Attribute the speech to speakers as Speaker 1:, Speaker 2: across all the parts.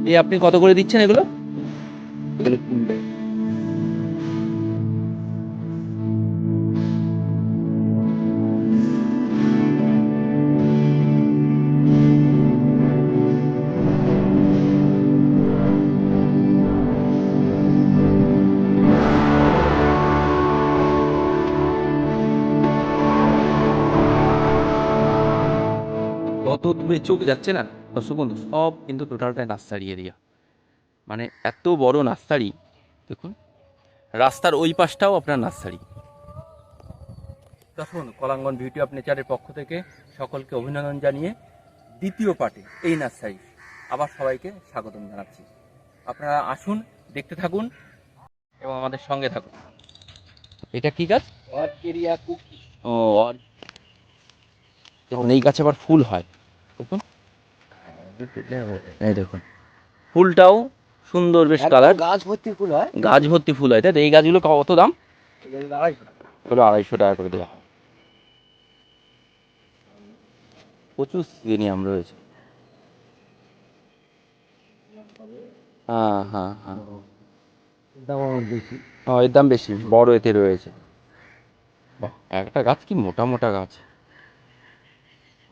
Speaker 1: এই আপনি কত করে দিচ্ছেন এগুলো? কত দূরে চোখ যাচ্ছে না দর্শক বন্ধু, সব কিন্তু টোটালটাই নার্সারি এরিয়া। মানে এত বড় নার্সারি দেখুন, রাস্তার ওই পাশটাও আপনার নার্সারি। দেখুন, কলাঙ্গন বিউটি অফ নেচারের পক্ষ থেকে সকলকে অভিনন্দন জানিয়ে দ্বিতীয় পার্টে এই নার্সারি আবার সবাইকে স্বাগতম জানাচ্ছি। আপনারা আসুন, দেখতে থাকুন এবং আমাদের সঙ্গে থাকুন। এটা কি গাছ?
Speaker 2: অর্কেরিয়া কুকি।
Speaker 1: ও, দেখুন এই গাছে আবার ফুল হয় দেখুন, এই দেখুন ফুলটাও সুন্দর, বেশ কালার।
Speaker 2: গাছ ভর্তি ফুল হয়,
Speaker 1: গাছ ভর্তি ফুল হয়, তাই তো? এই গাছগুলো কত দাম?
Speaker 2: 250 টাকা।
Speaker 1: এগুলো 250 টাকা করে দেওয়া হয়। প্রচুর সিজনিয়াম রয়েছে। হ্যাঁ হ্যাঁ হ্যাঁ,
Speaker 2: দাম আমার বেশি।
Speaker 1: এর দাম বেশি, বড় এতে রয়েছে। বাহ, একটা গাছ কি মোটা মোটা গাছ।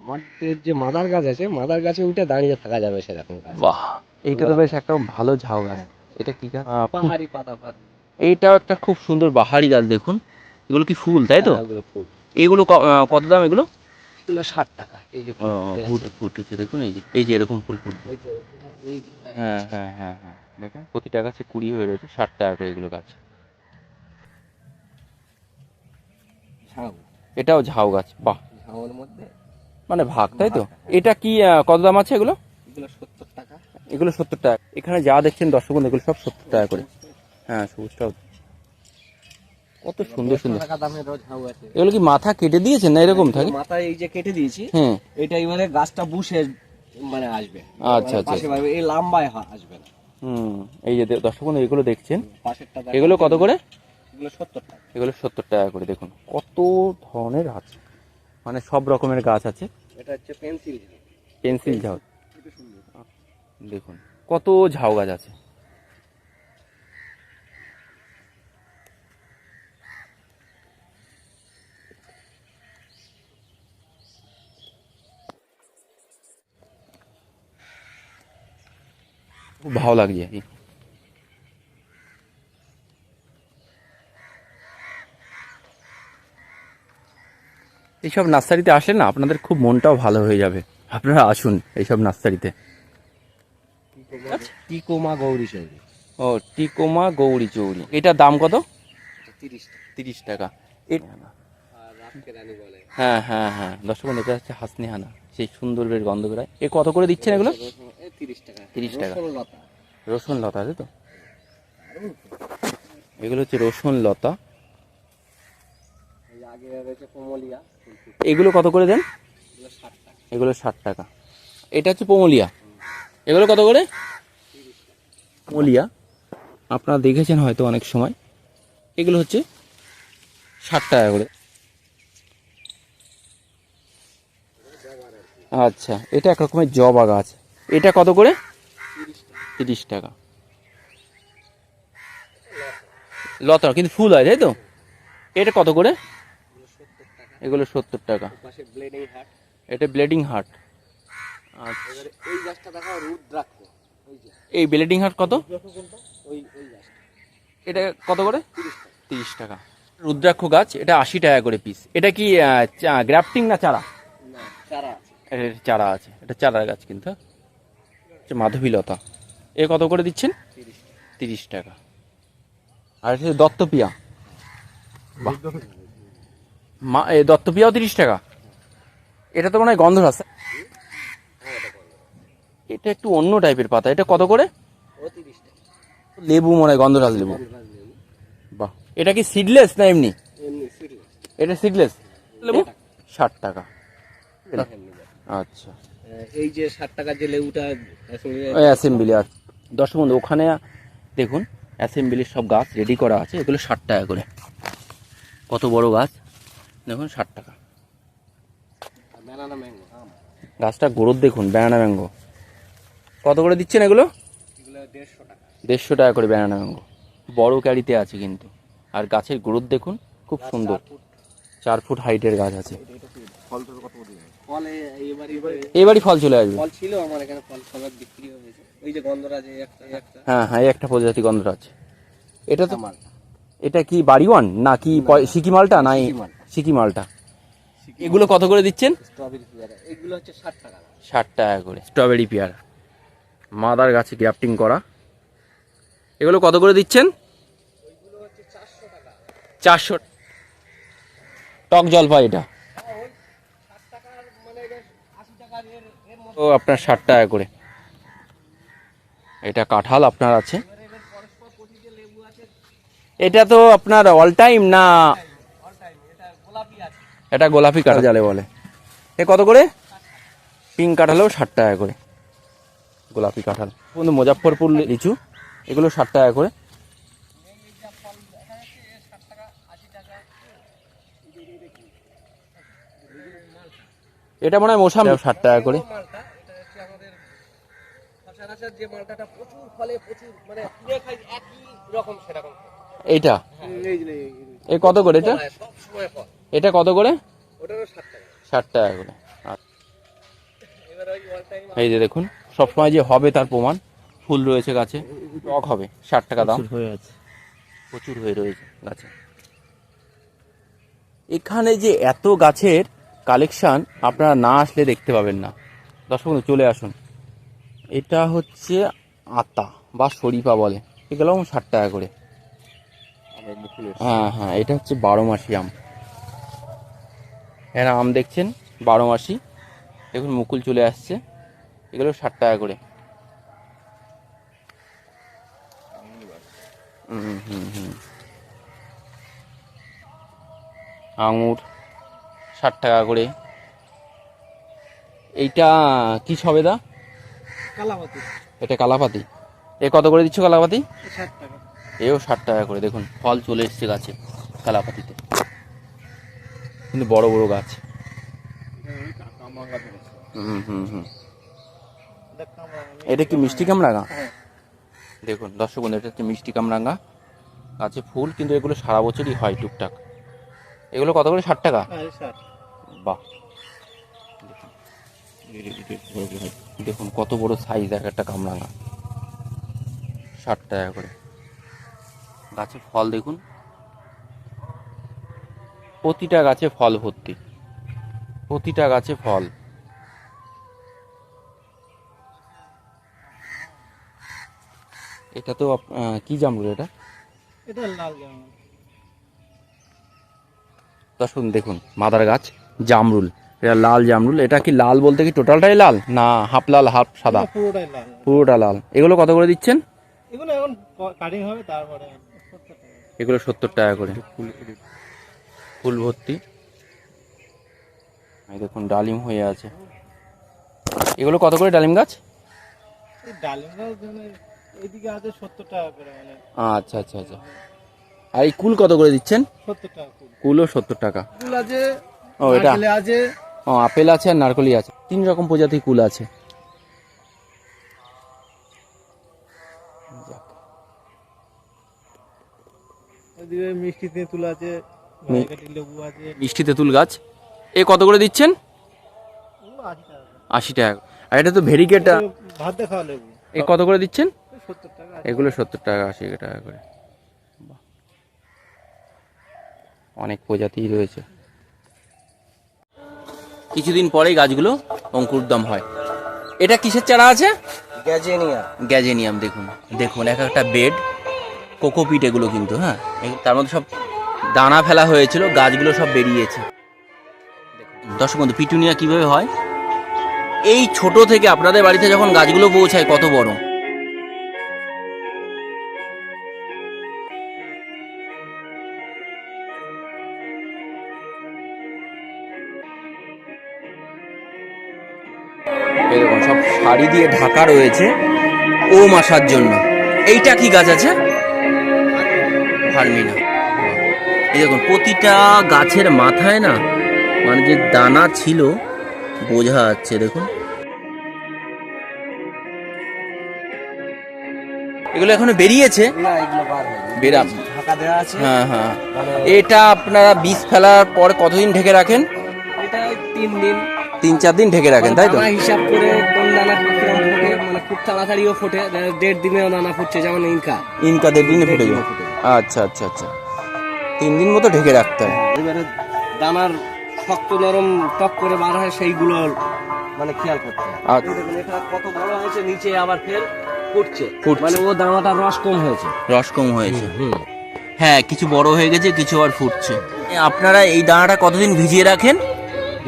Speaker 2: আমাদের যে মাদার গাছ আছে, মাদার গাছে উঠে দাঁড়িয়ে থাকা যাবে সেরকম গাছ।
Speaker 1: বাহ, এইটা তো বেশ একটা ভালো ঝাউ গাছ। এটা কি গাছ?
Speaker 2: পাহাড়ি পাতা পাতা।
Speaker 1: এইটাও একটা খুব সুন্দর বাহারি গাছ দেখুন। এগুলো কি ফুল, তাই তো?
Speaker 2: ওগুলো ফুল।
Speaker 1: এগুলো কত দাম এগুলো?
Speaker 2: এগুলো 60 টাকা। এই যে
Speaker 1: ফুটেছে দেখুন, এই যে এরকম ফুল ফুটছে।
Speaker 2: এই
Speaker 1: হ্যাঁ হ্যাঁ হ্যাঁ হ্যাঁ, দেখেন প্রতিটা গাছে 20 হয়ে রয়েছে, 60 টাকা করে এগুলো গাছ।
Speaker 2: ঝাউ।
Speaker 1: এটাও ঝাউ গাছ। বাহ,
Speaker 2: ঝাউয়ের মধ্যে
Speaker 1: মানে ভাগ, তাই তো? এটা কি কত দাম আছে এগুলো?
Speaker 2: এগুলো 70 টাকা।
Speaker 1: এগুলো 70 টাকা। এখানে যা দেখছেন দর্শক বন্ধু, এগুলো সব 70 টাকা করে। হ্যাঁ, সবুজটাও কত সুন্দর সুন্দর।
Speaker 2: 100 টাকা দামেরও ঝাউ আছে।
Speaker 1: এগুলো কি মাথা কেটে দিয়েছেন না এরকম থাকে?
Speaker 2: মাথায় এই যে কেটে দিয়েছি,
Speaker 1: হুম,
Speaker 2: এটা এবারে গাছটা বুশে মানে আসবে।
Speaker 1: আচ্ছা আচ্ছা।
Speaker 2: পাশে পাবে, এই লম্বায় আসবে না।
Speaker 1: হুম, এই যে দর্শক বন্ধু এগুলো দেখছেন,
Speaker 2: পাশেরটা দেখো।
Speaker 1: এগুলো কত করে?
Speaker 2: এগুলো 70 টাকা।
Speaker 1: এগুলো 70 টাকা করে। দেখুন কত ধরনের আছে, মানে সব রকমের গাছ আছে।
Speaker 2: এটা হচ্ছে পেন্সিল।
Speaker 1: পেন্সিল ঝাউ দেখুন, কত ঝাউ গাছ আছে। খুব ভালো লাগছে। এইসব নার্সারিতে আসলে না আপনাদের খুব মনটাও ভালো হয়ে যাবে। আপনারা আসুন এইসব নার্সারিতে।
Speaker 2: টিকোমা গৌরী চৌরি।
Speaker 1: ও, টিকোমা গৌরী চৌরি। এটার দাম কত?
Speaker 2: 30 টাকা।
Speaker 1: 30 টাকা।
Speaker 2: আর রাতকে রানী বলে।
Speaker 1: হ্যাঁ হ্যাঁ হ্যাঁ, দর্শক বন্ধু, এটা হচ্ছে হাসনিহানা, সেই সুন্দর বেশ গন্ধ বেরোয়। এ কত করে দিচ্ছেন এগুলো?
Speaker 2: 30 টাকা।
Speaker 1: 30 টাকা।
Speaker 2: রসুন লতা।
Speaker 1: রসুন লতা, তাই তো? এগুলো হচ্ছে রসুন লতা।
Speaker 2: এই আগে রয়েছে কমলিয়া।
Speaker 1: এগুলো কত করে দেন?
Speaker 2: এগুলো 60 টাকা।
Speaker 1: এগুলো 60 টাকা। এটা হচ্ছে পমলিয়া। এগুলো কত করে? পমলিয়া আপনারা দেখেছেন হয়তো অনেক সময়। এগুলো হচ্ছে 60 টাকা করে। আচ্ছা, এটা এক রকমের জবা গাছ। এটা কত করে? 30 টাকা। লতা কিন্তু ফুল হয়, তাই তো? এটা কত করে? এগুলো 70 টাকা।
Speaker 2: পাশে ব্লেডিং হার্ট।
Speaker 1: এটা ব্লেডিং হার্ট। আচ্ছা,
Speaker 2: এবারে এই গাছটা দেখো, রুদ্রাক্ষ। ওই যে
Speaker 1: এই ব্লেডিং হার্ট কত?
Speaker 2: ওই গাছটা
Speaker 1: এটা কত করে?
Speaker 2: 30 টাকা।
Speaker 1: 30 টাকা। রুদ্রাক্ষ গাছ, এটা 80 টাকা করে পিস। এটা কি গ্রাফটিং না চারা?
Speaker 2: না, চারা আছে।
Speaker 1: এর চারা আছে, এটা চারা গাছ কিন্তু। মাধবীলতা, এ কত করে দিচ্ছেন?
Speaker 2: 30 টাকা।
Speaker 1: 30 টাকা। আর এটা দত্তপিয়া। বাহ, এই দত্তপিয়াও 30 টাকা। এটা তো মনে হয় গন্ধরাজ। এটা একটু অন্য টাইপের পাতা। এটা কত করে?
Speaker 2: ও 30 টাকা।
Speaker 1: লেবু মনে হয়, গন্ধরাজ লেবু।
Speaker 2: গন্ধরাজ লেবু।
Speaker 1: বাহ, এটা কি সিডলেস না এমনি?
Speaker 2: এমনি সিডলেস।
Speaker 1: এটা সিডলেস লেবু। 60 টাকা। আচ্ছা,
Speaker 2: এই যে 60 টাকার যে লেবুটা
Speaker 1: ওই অ্যাসেম্বলি। আর দর্শক বন্ধু, ওখানে দেখুন অ্যাসেম্বলির সব গাছ রেডি করা আছে। এগুলো 60 টাকা করে। কত বড় গাছ দেখুন, 60 টাকা।
Speaker 2: Banana mango.
Speaker 1: গাছটা গ্রোথ দেখুন, ব্যানানা ম্যাঙ্গো। কত করে দিচ্ছেন এগুলো? 150 টাকা করে ব্যানানা ম্যাঙ্গো, বড় ক্যারিতে আছে কিন্তু। আর গাছের গ্রোথ দেখুন, খুব সুন্দর, 4 ফুট হাইটের গাছ আছে। এবারই ফল চলে আসবে।
Speaker 2: ফল ছিল আমার এখানে, ফল সব বিক্রি হয়েছে। ওই যে গন্ধরাজ একটা
Speaker 1: হ্যাঁ হ্যাঁ, এই একটা প্রজাতি গন্ধরাজ। এটা তো এটা কি বাড়িওয়ান না কি সিকি মালটা না সিকি মালটা? এগুলো কত করে দিচ্ছেন?
Speaker 2: স্ট্রবেরি পেয়ারা এগুলো হচ্ছে 60 টাকা।
Speaker 1: 60 টাকা করে স্ট্রবেরি পেয়ারা, মাদার গাছে গ্রাফটিং করা। এগুলো কত করে দিচ্ছেন?
Speaker 2: ওইগুলো হচ্ছে 400 টাকা।
Speaker 1: 400। টক জলপাই এটা ও আপনার 60 টাকা করে। এটা কাঁঠাল আপনার আছে। এটা তো আপনার অল টাইম না? এটা গোলাপি কাঁঠাল জালে বলে। এ কত করে? পিঙ্ক কাঁঠালেও 60 টাকা করে। গোলাপি কাঁঠাল বন্ধু, মুজাফফরপুর লিচু, এগুলো 60 টাকা করে। এটা মনে হয় মৌসাম্বি, 60 টাকা করে। এইটা এই কত করে? এটা এটা কত করে? 60 টাকা করে। এই যে দেখুন, সবসময় যে হবে তার প্রমাণ, ফুল রয়েছে গাছে, টক হবে। 60 টাকা দাম, প্রচুর হয়ে রয়েছে গাছে। এখানে যে এত গাছের কালেকশন আপনারা না আসলে দেখতে পাবেন না। দর্শক বন্ধু চলে আসুন। এটা হচ্ছে আতা বা শরীফা বলে, এগুলো 60 টাকা করে। হ্যাঁ হ্যাঁ, এটা হচ্ছে 12 মাসি আম। হ্যাঁ, আম দেখছেন 12 মাসি, দেখুন মুকুল চলে আসছে। এগুলো 60 টাকা করে। আঙুর 60 টাকা করে। এইটা কি সবেদা?
Speaker 2: কালাপাতি।
Speaker 1: এটা কালাপাতি। এ কত করে দিচ্ছ কালাপাতি?
Speaker 2: 60 টাকা।
Speaker 1: এও 60 টাকা করে। দেখুন ফল চলে এসছে গাছে কালাপাতিতে, কিন্তু বড় বড় গাছ। এটা কি মিষ্টি কামরাঙা? দেখুন দর্শক বন্ধু, এটা হচ্ছে মিষ্টি কামরাঙা, গাছে ফুল, কিন্তু এগুলো সারা বছরই হয় টুকটাক। এগুলো কত করে? 60 টাকা। বাহ, দেখুন কত বড় সাইজ এক একটা কামরাঙা, 60 টাকা করে। গাছে ফল দেখুন, প্রতিটা গাছে ফল ভর্তি, প্রতিটা গাছে ফল। এটা তো কি জামরুল? এটা
Speaker 2: লাল জামরুল।
Speaker 1: দর্শক দেখুন, মাদার গাছ জামরুল, এটা লাল জামরুল। এটা কি লাল বলতে কি টোটালটাই লাল না হাফ লাল হাফ সাদা?
Speaker 2: পুরোটাই লাল।
Speaker 1: পুরোটা লাল। এগুলো কত করে দিচ্ছেন?
Speaker 2: এগুলো এখন কাটিং হবে, তারপরে 70 টাকা।
Speaker 1: এগুলো 70 টাকা করে, ফুল ভর্তি। এই দেখুন ডালিম হয়ে আছে। এগুলো কত করে ডালিম গাছ?
Speaker 2: এই ডালিম গাছ এইদিকে আছে 70 টাকা করে। মানে
Speaker 1: আচ্ছা আচ্ছা আচ্ছা। আর এই কুল কত করে দিচ্ছেন?
Speaker 2: 70 টাকা কুল।
Speaker 1: কুলও 70 টাকা।
Speaker 2: কুল আছে,
Speaker 1: ও এটা
Speaker 2: নারকেল আছে।
Speaker 1: ও আপেল আছে আর নারকলি আছে, 3 রকম প্রজাতির কুল আছে।
Speaker 2: ওইদিকে মিষ্টি তেঁতুল আছে, নারকেল লেবু আছে।
Speaker 1: মিষ্টি তেঁতুল গাছ এ কত করে দিচ্ছেন?
Speaker 2: 80 টাকা।
Speaker 1: 80 টাকা। আর এটা তো ভেরিকেটা,
Speaker 2: ভাত দিয়ে খাওয়া লেবু।
Speaker 1: এ কত করে দিচ্ছেন?
Speaker 2: 70 টাকা।
Speaker 1: এগুলো 70 টাকা 80 টাকা করে। অনেক প্রজাতি রয়েছে। কিছুদিন পরেই গাছগুলো অঙ্কুরোদ্গম হয়। এটা কিসের চারা আছে? গ্যাজেনিয়াম। দেখুন দেখুন, এক একটা বেড কোকোপিট এগুলো কিন্তু। হ্যাঁ, তার মধ্যে সব দানা ফেলা হয়েছিল, গাছগুলো সব বেরিয়েছে। দর্শক বন্ধু, পিটুনিয়া কিভাবে হয় এই ছোট থেকে আপনাদের বাড়িতে যখন গাছগুলো পৌঁছায় কত বড়। এরকম সব শাড়ি দিয়ে ঢাকা রয়েছে ওম আসার জন্য। এইটা কি গাছ আছে? ভার্মিনা। এই দেখুন প্রতিটা গাছের মাথায় না, মানে যে দানা ছিল বোঝা যাচ্ছে। দেখুন এগুলো এখনো বেরিয়েছে?
Speaker 2: না, এগুলো বার হয়নি।
Speaker 1: বেরা
Speaker 2: ঢাকা দেওয়া আছে।
Speaker 1: হ্যাঁ হ্যাঁ।
Speaker 2: মানে
Speaker 1: এটা আপনারা বীজ ফেলার পর কতদিন ঢেকে রাখেন?
Speaker 2: এটা 3 দিন
Speaker 1: 3-4 দিন ঢেকে রাখেন, তাই তো?
Speaker 2: দানা হিসাব করে কোন দানা কিরকম ফোটে, মানে খুব তাড়াতাড়িও ফোটে, 1.5 দিনেও দানা ফুটছে, যেমন ইনকা।
Speaker 1: ইনকা 1.5 দিনে ফুটে
Speaker 2: 1.5
Speaker 1: যায়।
Speaker 2: দিনে ফুটে।
Speaker 1: আচ্ছা আচ্ছা আচ্ছা, 3 দিন মতো ঢেকে রাখতে হয়।
Speaker 2: এবারে দানার শক্ত নরম টক করে বার হয়, সেইগুলো মানে খেয়াল করতে হয়।
Speaker 1: আচ্ছা।
Speaker 2: এই দেখুন, এটা কত বড় হয়েছে, নিচে আবার ফের ফুটছে,
Speaker 1: ফুটছে।
Speaker 2: মানে ও দানাটা রস কম হয়েছে।
Speaker 1: রস কম হয়েছে। হ্যাঁ, কিছু বড় হয়ে গেছে, কিছু আর ফুটছে। আপনারা এই দানাটা কতদিন ভিজিয়ে রাখেন?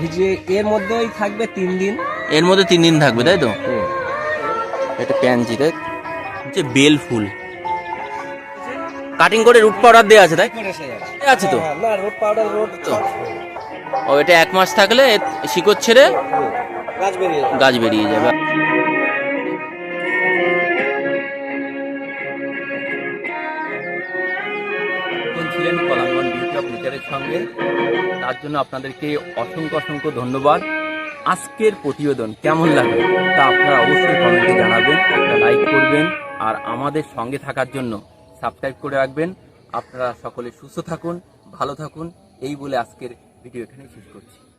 Speaker 2: ভিজিয়ে এর মধ্যেই থাকবে 3 দিন।
Speaker 1: এর মধ্যে 3 দিন থাকবে, তাই তো? এটা প্যানজি, তাই? হচ্ছে বেল ফুল কাটিং করে রুট পাউডার দেওয়া আছে, তাই? আছে তো?
Speaker 2: না, রোড পাউডার রোড
Speaker 1: তো ও, এটা 1 মাস থাকলে শিকড় ছেড়ে
Speaker 2: গাছ বেরিয়ে যাবে।
Speaker 1: গাছ বেরিয়ে যাবে। ছিলেন কলামগঞ্জ বিউটি অফ নেচারের সঙ্গে, তার জন্য আপনাদেরকে অসংখ্য অসংখ্য ধন্যবাদ। আজকের প্রতিবেদন কেমন লাগলো তা আপনারা অবশ্যই কমেন্টে জানাবেন, একটা লাইক করবেন, আর আমাদের সঙ্গে থাকার জন্য সাবস্ক্রাইব করে রাখবেন। আপনারা সকলে সুস্থ থাকুন, ভালো থাকুন, এই বলে আজকের ভিডিও এখানে শেষ করছি।